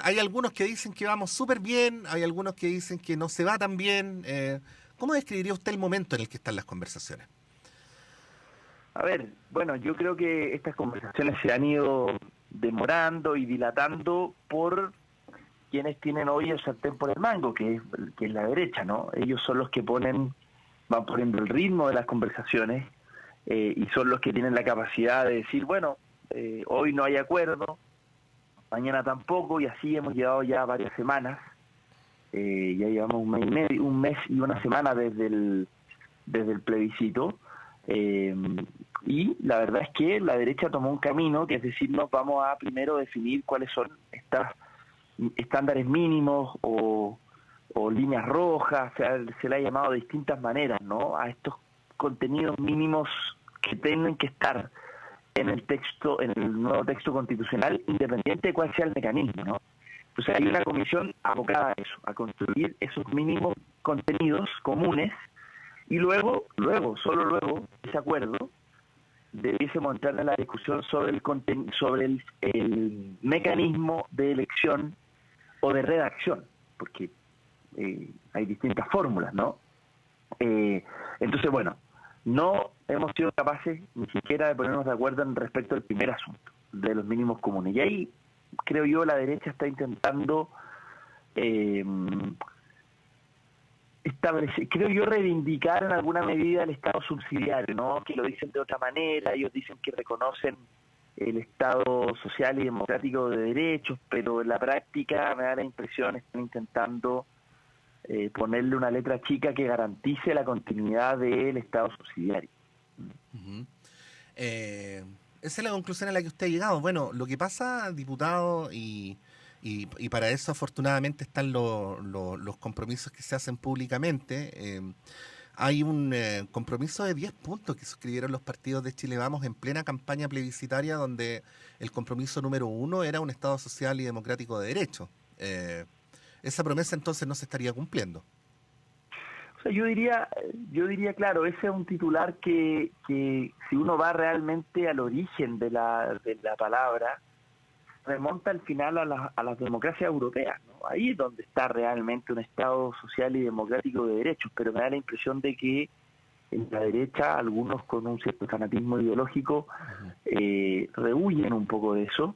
hay algunos que dicen que vamos súper bien, hay algunos que dicen que no se va tan bien. ¿Cómo describiría usted el momento en el que están las conversaciones? A ver, bueno, yo creo que estas conversaciones se han ido demorando y dilatando por quienes tienen hoy el sartén por el mango, que es la derecha, ¿no? Ellos son los que van poniendo el ritmo de las conversaciones y son los que tienen la capacidad de decir, bueno, hoy no hay acuerdo, mañana tampoco, y así hemos llevado ya varias semanas, ya llevamos un mes y medio, un mes y una semana desde el plebiscito, eh, y la verdad es que la derecha tomó un camino, que es decir, nos vamos a primero definir cuáles son estas estándares mínimos o líneas rojas, se le ha llamado de distintas maneras, ¿no? A estos contenidos mínimos que tienen que estar en el texto, en el nuevo texto constitucional, independiente de cuál sea el mecanismo, ¿no? Entonces hay una comisión abocada a eso, a construir esos mínimos contenidos comunes y solo luego, ese acuerdo debiésemos entrar en la discusión sobre el mecanismo de elección o de redacción, porque hay distintas fórmulas, ¿no? Entonces, bueno, no hemos sido capaces ni siquiera de ponernos de acuerdo en respecto al primer asunto, de los mínimos comunes. Y ahí, creo yo, la derecha está intentando eh, establecer, creo yo, reivindicar en alguna medida el Estado subsidiario, ¿no? Que lo dicen de otra manera, ellos dicen que reconocen el Estado social y democrático de derechos, pero en la práctica me da la impresión están intentando ponerle una letra chica que garantice la continuidad del Estado subsidiario. Ujú. Eh, Esa es la conclusión a la que usted ha llegado. Bueno, lo que pasa, diputado, y para eso afortunadamente están los compromisos que se hacen públicamente. Hay un compromiso de 10 puntos que suscribieron los partidos de Chile Vamos en plena campaña plebiscitaria, donde el compromiso número uno era un Estado social y democrático de derecho. Esa promesa entonces no se estaría cumpliendo. O sea, yo diría, claro, ese es un titular que si uno va realmente al origen de la palabra, remonta al final a las democracias europeas, ¿no? Ahí es donde está realmente un Estado social y democrático de derechos, pero me da la impresión de que en la derecha, algunos con un cierto fanatismo ideológico, Ujú. rehuyen un poco de eso.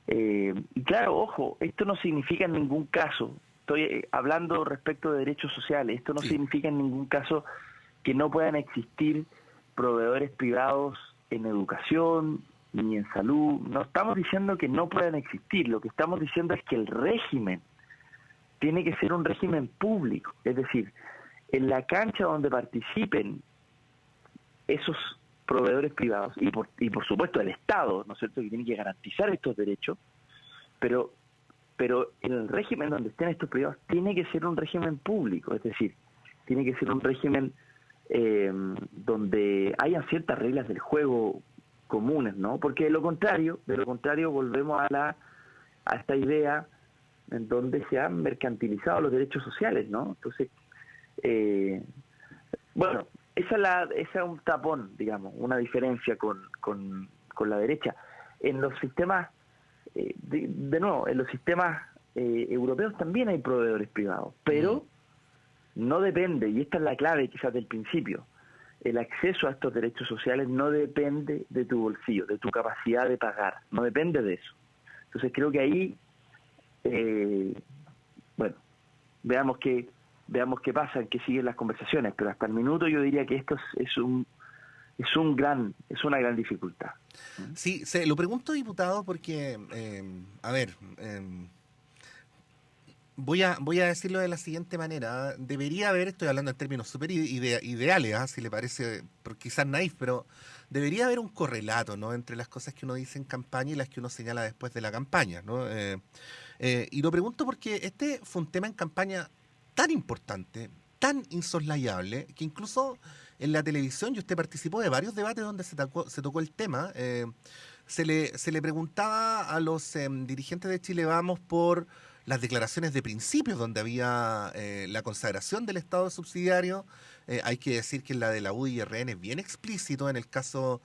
Y claro, ojo, esto no significa en ningún caso, estoy hablando respecto de derechos sociales, esto no Sí. significa en ningún caso que no puedan existir proveedores privados en educación ni en salud. No estamos diciendo que no puedan existir, lo que estamos diciendo es que el régimen tiene que ser un régimen público, es decir, en la cancha donde participen esos proveedores privados y por supuesto el Estado, ¿no es cierto?, que tiene que garantizar estos derechos, pero en el régimen donde estén estos privados tiene que ser un régimen público, es decir, tiene que ser un régimen donde hayan ciertas reglas del juego comunes, ¿no? Porque de lo contrario volvemos a esta idea en donde se han mercantilizado los derechos sociales, ¿no? Entonces, eh, bueno, esa es un tapón, digamos, una diferencia con la derecha. En los sistemas, de nuevo, en los sistemas europeos también hay proveedores privados, Mm. pero no depende, y esta es la clave quizás del principio, el acceso a estos derechos sociales no depende de tu bolsillo, de tu capacidad de pagar, no depende de eso. Entonces creo que ahí, eh, bueno, veamos qué pasa, en qué siguen las conversaciones, pero hasta el minuto yo diría que esto es una gran dificultad. Sí, se lo pregunto, diputado, porque, a ver, voy a decirlo de la siguiente manera. Debería haber, estoy hablando en términos súper ideales, si le parece, quizás naif, pero debería haber un correlato, ¿no?, entre las cosas que uno dice en campaña y las que uno señala después de la campaña, ¿no? Y lo pregunto porque este fue un tema en campaña tan importante, tan insoslayable, que incluso en la televisión, y usted participó de varios debates donde se tocó el tema, se le preguntaba a los dirigentes de Chile Vamos por las declaraciones de principios donde había la consagración del Estado subsidiario. Hay que decir que en la de la UDI y RN es bien explícito en el caso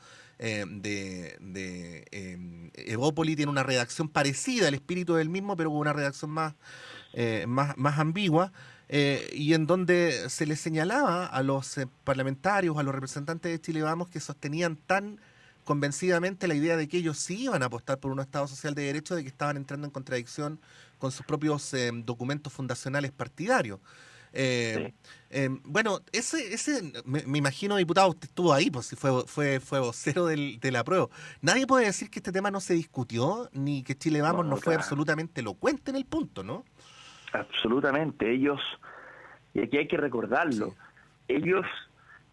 Evópoli tiene una redacción parecida al espíritu del mismo, pero con una redacción más ambigua, y en donde se le señalaba a los parlamentarios, a los representantes de Chile Vamos, que sostenían tan convencidamente la idea de que ellos sí iban a apostar por un Estado social de derecho, de que estaban entrando en contradicción con sus propios documentos fundacionales partidarios. Eh, Sí. bueno, me imagino, diputado, usted estuvo ahí, pues si fue vocero del apruebo. Nadie puede decir que este tema no se discutió, ni que Chile Vamos no No, fue absolutamente elocuente en el punto, ¿no? absolutamente. Ellos, y aquí hay que Sí. recordarlo, ellos,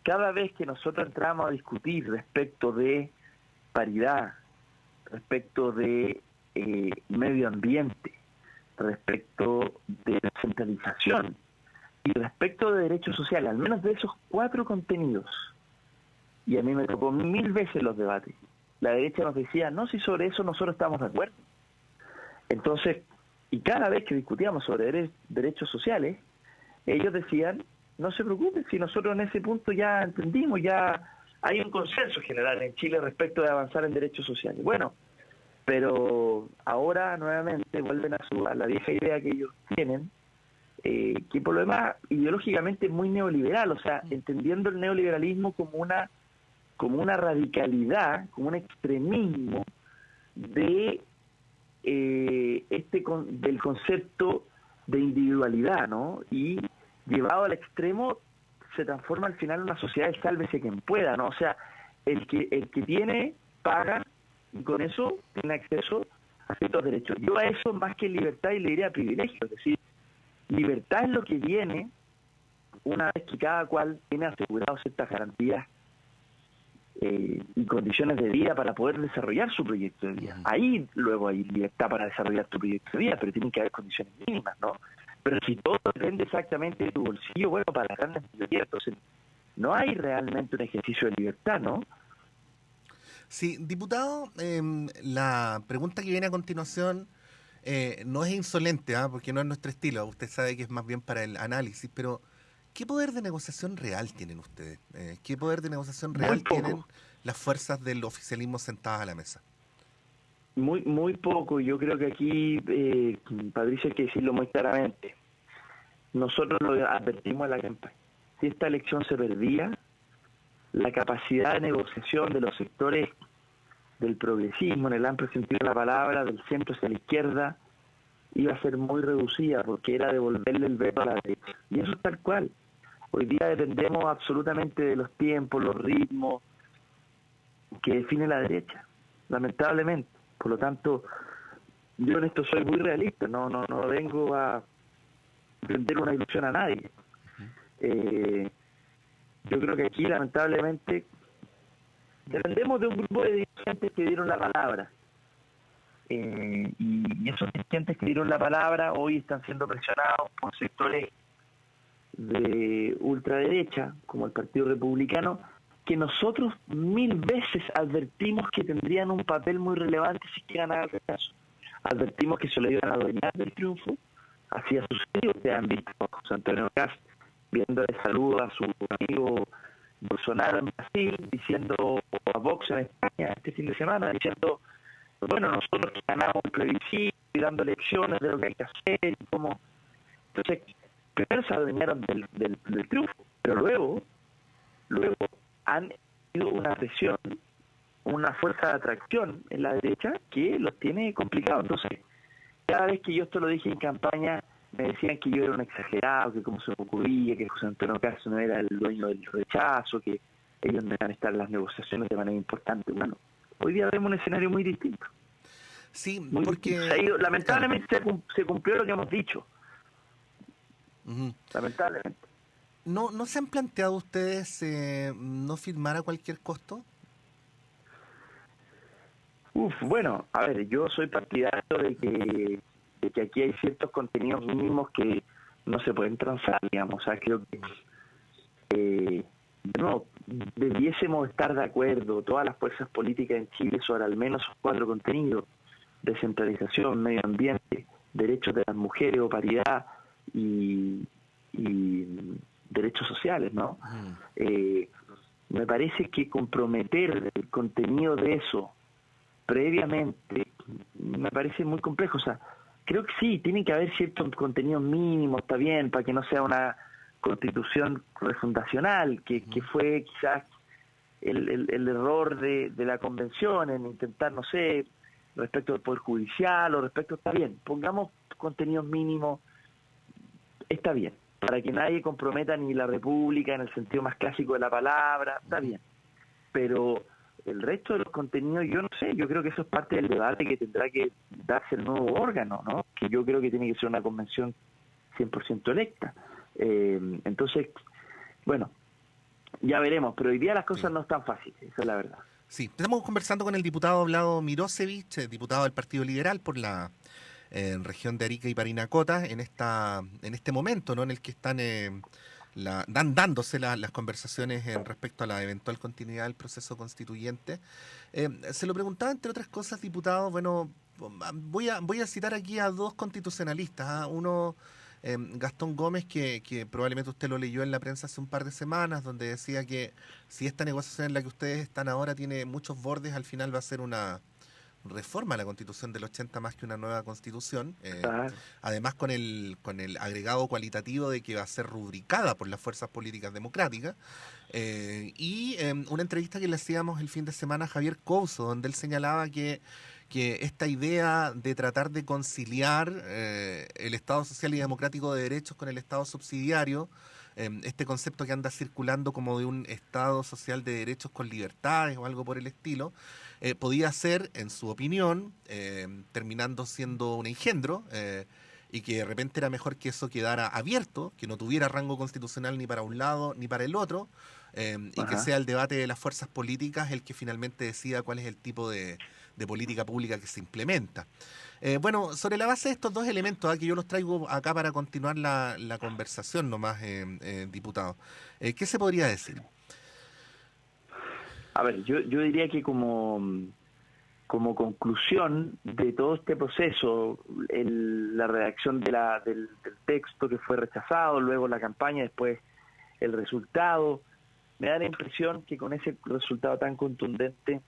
cada vez que nosotros entramos a discutir respecto de paridad, respecto de medio ambiente, respecto de descentralización y respecto de derechos sociales, al menos de esos 4 contenidos, y a mí me tocó 1000 veces los debates, la derecha nos decía, no, si sobre eso nosotros estamos de acuerdo. Entonces, y cada vez que discutíamos sobre derechos sociales, ellos decían, no se preocupen, si nosotros en ese punto ya entendimos, ya hay un consenso general en Chile respecto de avanzar en derechos sociales. Bueno, pero ahora nuevamente vuelven a la vieja idea que ellos tienen, que por lo demás ideológicamente es muy neoliberal, o sea, entendiendo el neoliberalismo como una radicalidad, como un extremismo de del concepto de individualidad, ¿no? Y llevado al extremo se transforma al final en una sociedad de sálvese quien pueda, ¿no? O sea, el que tiene paga y con eso tiene acceso a ciertos derechos. Yo a eso más que libertad y le diría privilegio, es decir, libertad es lo que viene una vez que cada cual tiene asegurado ciertas garantías y condiciones de vida para poder desarrollar su proyecto de vida. Ahí luego hay libertad para desarrollar tu proyecto de vida, pero tienen que haber condiciones mínimas, ¿no? Pero si todo depende exactamente de tu bolsillo, bueno, para las grandes mayorías, entonces no hay realmente un ejercicio de libertad, ¿no? Sí, diputado, la pregunta que viene a continuación no es insolente, ¿ah? Porque no es nuestro estilo. Usted sabe que es más bien para el análisis, pero ¿qué poder de negociación real tienen ustedes? ¿Qué poder de negociación Muy real tienen poco, las fuerzas del oficialismo sentadas a la mesa? muy poco. Yo creo que aquí, Patricio, hay que decirlo muy claramente. Nosotros lo advertimos en la campaña. Si esta elección se perdía, la capacidad de negociación de los sectores del progresismo, en el amplio sentido de la palabra, del centro hacia la izquierda, iba a ser muy reducida porque era devolverle el veto a la derecha. Y eso es tal cual. Hoy día dependemos absolutamente de los tiempos, los ritmos que define la derecha, lamentablemente. Por lo tanto, yo en esto soy muy realista, no vengo a vender una ilusión a nadie. Yo creo que aquí, lamentablemente, dependemos de un grupo de dirigentes que dieron la palabra. Y esos dirigentes que dieron la palabra hoy están siendo presionados por sectores de ultraderecha, como el Partido Republicano, que nosotros 1000 veces advertimos que tendrían un papel muy relevante si que ganara el rechazo. Advertimos que se lo iban a adueñar del triunfo. Así ha sucedido. Ustedes han visto a José Antonio Cast viéndole saludo a su amigo Bolsonaro en Brasil, diciendo, o a Vox en España este fin de semana, diciendo, bueno, nosotros ganamos el plebiscito y dando lecciones de lo que hay que hacer y cómo. Entonces, primero se adueñaron del triunfo, pero luego han tenido una presión, una fuerza de atracción en la derecha que los tiene complicados. Entonces, cada vez que yo esto lo dije en campaña, me decían que yo era un exagerado, que cómo se me ocurría, que José Antonio Castro no era el dueño del rechazo, que ellos no iban a estar en las negociaciones de manera importante. Bueno, hoy día vemos un escenario muy distinto. Sí, Muy distinto. Se ha porque, ido, claro, lamentablemente se cumplió lo que hemos dicho, ujú. lamentablemente. ¿No se han planteado ustedes no firmar a cualquier costo? Bueno, a ver, yo soy partidario de que aquí hay ciertos contenidos mínimos que no se pueden transar, digamos. O sea, creo que no debiésemos estar de acuerdo todas las fuerzas políticas en Chile sobre al menos esos 4 contenidos: descentralización, medio ambiente, derechos de las mujeres o paridad y derechos sociales, ¿no? Ujú. Eh, me parece que comprometer el contenido de eso previamente me parece muy complejo. O sea, creo que sí, tiene que haber cierto contenido mínimo, está bien, para que no sea una constitución refundacional, que fue quizás el error de la convención en intentar, no sé, respecto al Poder Judicial o respecto, está bien, pongamos contenidos mínimos, está bien, para que nadie comprometa ni la República en el sentido más clásico de la palabra, está bien, pero el resto de los contenidos, yo no sé, yo creo que eso es parte del debate que tendrá que darse el nuevo órgano, ¿no? Que yo creo que tiene que ser una convención 100% electa. Entonces, bueno, ya veremos, pero hoy día las cosas Sí. no están fáciles, esa es la verdad. Sí, estamos conversando con el diputado Vlado Mirosevich, diputado del Partido Liberal por la región de Arica y Parinacota, en este momento, ¿no? En el que están dándose las conversaciones en respecto a la eventual continuidad del proceso constituyente. Se lo preguntaba, entre otras cosas, diputado, bueno, voy a citar aquí a dos constitucionalistas, ¿ah? Uno, Gastón Gómez, que probablemente usted lo leyó en la prensa hace un par de semanas, donde decía que si esta negociación en la que ustedes están ahora tiene muchos bordes, al final va a ser una reforma a la Constitución del 80 más que una nueva Constitución, Claro. además con el agregado cualitativo de que va a ser rubricada por las fuerzas políticas democráticas, una entrevista que le hacíamos el fin de semana a Javier Couso, donde él señalaba que esta idea de tratar de conciliar el Estado social y democrático de derechos con el Estado subsidiario, este concepto que anda circulando como de un Estado social de derechos con libertades o algo por el estilo, podía ser, en su opinión, terminando siendo un engendro, y que de repente era mejor que eso quedara abierto, que no tuviera rango constitucional ni para un lado ni para el otro, y que Ajá. sea el debate de las fuerzas políticas el que finalmente decida cuál es el tipo de política pública que se implementa. Bueno, sobre la base de estos dos elementos, que yo los traigo acá para continuar la conversación nomás, diputado, ¿qué se podría decir? A ver, yo diría que como conclusión de todo este proceso, la redacción del texto que fue rechazado, luego la campaña, después el resultado, me da la impresión que con ese resultado tan contundente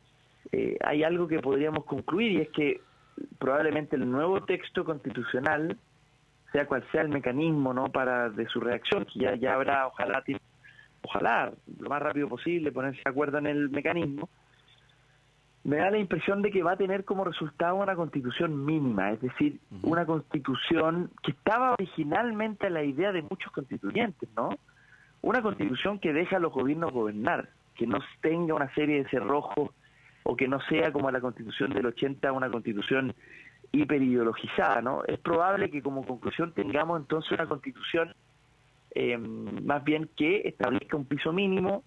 hay algo que podríamos concluir, y es que probablemente el nuevo texto constitucional, sea cual sea el mecanismo, ¿no?, para de su reacción, que ya habrá, ojalá lo más rápido posible ponerse de acuerdo en el mecanismo, me da la impresión de que va a tener como resultado una constitución mínima, es decir, Ujú. una constitución que estaba originalmente a la idea de muchos constituyentes, ¿no? Una constitución que deja a los gobiernos gobernar, que no tenga una serie de cerrojos, o que no sea como la constitución del 80, una constitución hiperideologizada, ¿no? Es probable que como conclusión tengamos entonces una constitución más bien que establezca un piso mínimo,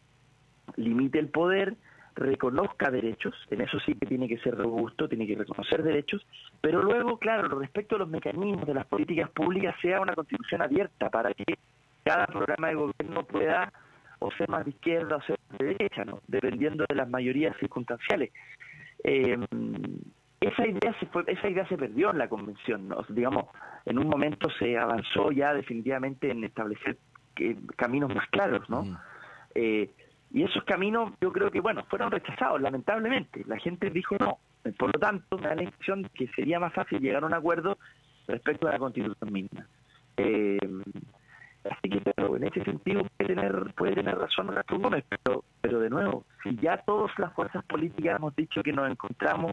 limite el poder, reconozca derechos, en eso sí que tiene que ser robusto, tiene que reconocer derechos, pero luego, claro, respecto a los mecanismos de las políticas públicas, sea una constitución abierta para que cada programa de gobierno pueda o ser más de izquierda o ser más de derecha, ¿no?, dependiendo de las mayorías circunstanciales. Eh, esa idea se perdió en la convención, ¿no? Digamos, en un momento se avanzó ya definitivamente en establecer caminos más claros, ¿no? Ujú. Eh, y esos caminos yo creo que, bueno, fueron rechazados, lamentablemente. La gente dijo no. Por lo tanto, me da la impresión de que sería más fácil llegar a un acuerdo respecto a la constitución misma. Eh, Así que, pero en ese sentido puede tener razón Gastón Gómez, pero de nuevo, si ya todas las fuerzas políticas hemos dicho que nos encontramos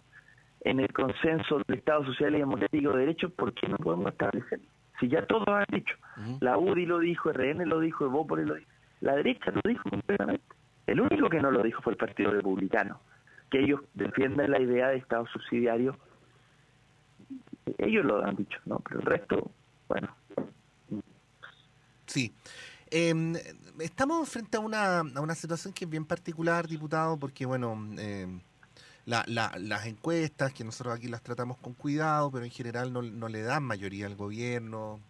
en el consenso del Estado Social y Democrático de Derecho, ¿por qué no podemos establecerlo? Si ya todos han dicho, Ujú. la UDI lo dijo, RN lo dijo, Evópolis lo dijo, la derecha lo dijo completamente. El único que no lo dijo fue el Partido Republicano, que ellos defienden la idea de Estado subsidiario, ellos lo han dicho, ¿no? Pero el resto, bueno. Sí. Em, Estamos frente a una situación que es bien particular, diputado, porque, bueno, las encuestas, que nosotros aquí las tratamos con cuidado, pero en general no le dan mayoría al gobierno.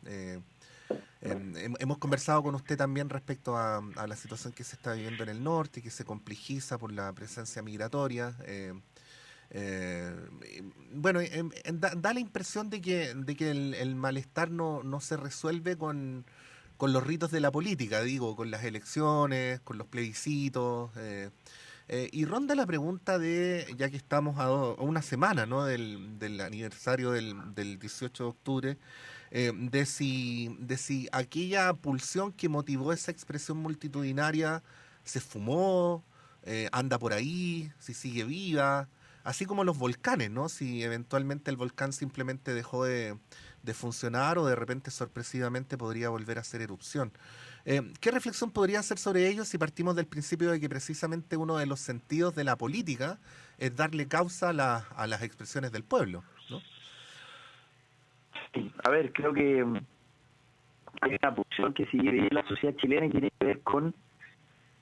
Hemos conversado con usted también respecto a la situación que se está viviendo en el norte, que se complejiza por la presencia migratoria. Eh, bueno, da la impresión de que el malestar no se resuelve con los ritos de la política, digo, con las elecciones, con los plebiscitos. Y ronda la pregunta de, ya que estamos a una semana, ¿no?, del aniversario del 18 de octubre, de si aquella pulsión que motivó esa expresión multitudinaria se fumó, anda por ahí, si sigue viva, así como los volcanes, ¿no? Si eventualmente el volcán simplemente dejó de funcionar o de repente sorpresivamente podría volver a hacer erupción. ¿Qué reflexión podría hacer sobre ello si partimos del principio de que precisamente uno de los sentidos de la política es darle causa a las expresiones del pueblo, ¿no? Sí, a ver, creo que hay una pulsión que sigue viva en la sociedad chilena y tiene que ver con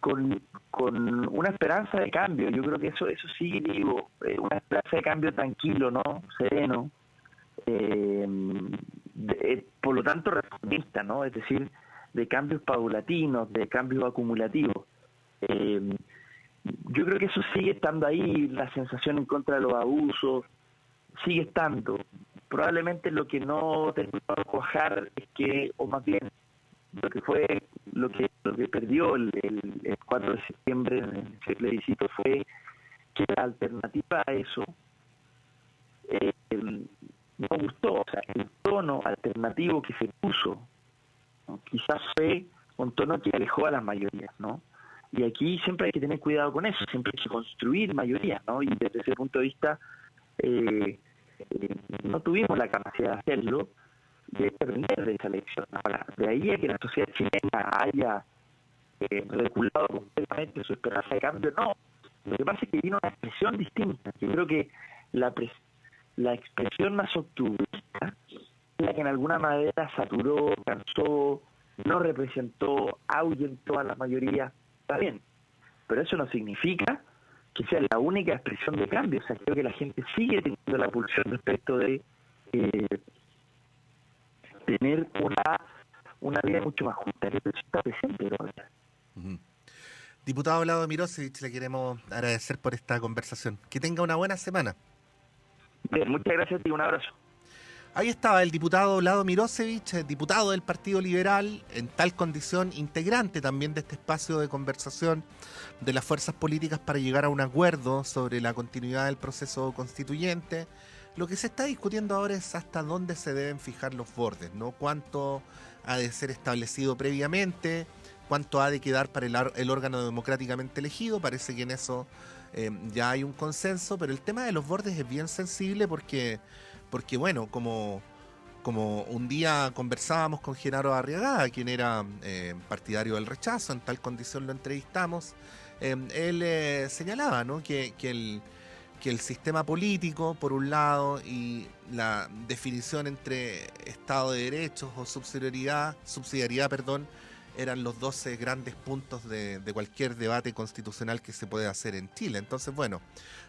una esperanza de cambio. Yo creo que eso sigue vivo, una esperanza de cambio tranquilo, ¿no? Sereno, por lo tanto reformista, ¿no? Es decir, de cambios paulatinos, de cambios acumulativos. Yo creo que eso sigue estando ahí, la sensación en contra de los abusos sigue estando. Probablemente lo que no terminó de cuajar es que, o más bien, lo que perdió el 4 de septiembre en ese plebiscito fue que la alternativa a eso no gustó. O sea, el tono alternativo que se puso, ¿no?, quizás fue un tono que alejó a las mayorías, ¿no? Y aquí siempre hay que tener cuidado con eso, siempre hay que construir mayorías, ¿no? Y desde ese punto de vista no tuvimos la capacidad de hacerlo, de aprender de esa elección. Ahora, de ahí a que la sociedad chilena haya reculado completamente su esperanza de cambio, no. Lo que pasa es que vino una expresión distinta. Yo creo que la expresión más octubrista, la que en alguna manera saturó, cansó, no representó, ahuyentó a la mayoría, está bien, pero eso no significa que sea la única expresión de cambio. O sea, creo que la gente sigue teniendo la pulsión respecto de tener una vida mucho más justa, que eso está presente, ¿no? Ujú. Diputado Lado Mirosevich, le queremos agradecer por esta conversación. Que tenga una buena semana. Bien, muchas gracias y un abrazo. Ahí estaba el diputado Lado Mirosevich, diputado del Partido Liberal, en tal condición, integrante también de este espacio de conversación de las fuerzas políticas para llegar a un acuerdo sobre la continuidad del proceso constituyente. Lo que se está discutiendo ahora es hasta dónde se deben fijar los bordes, ¿no? Cuánto ha de ser establecido previamente, cuánto ha de quedar para el órgano democráticamente elegido. Parece que en eso ya hay un consenso, pero el tema de los bordes es bien sensible porque bueno, como un día conversábamos con Genaro Arriagada, quien era partidario del rechazo, en tal condición lo entrevistamos, él señalaba, ¿no?, que el sistema político, por un lado, y la definición entre Estado de Derechos o subsidiariedad, eran los 12 grandes puntos de cualquier debate constitucional que se puede hacer en Chile. Entonces, bueno,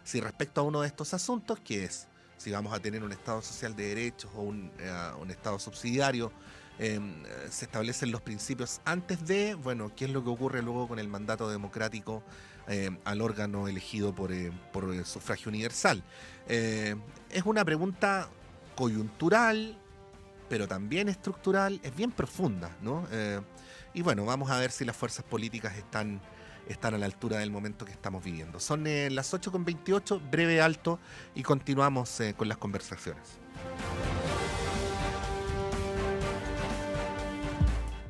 si respecto a uno de estos asuntos, que es si vamos a tener un Estado social de derechos o un Estado subsidiario, se establecen los principios antes de, bueno, qué es lo que ocurre luego con el mandato democrático al órgano elegido por sufragio universal. Es una pregunta coyuntural, pero también estructural, es bien profunda, ¿no? Y bueno, vamos a ver si las fuerzas políticas están a la altura del momento que estamos viviendo. Son las 8:28, breve alto, y continuamos con las conversaciones.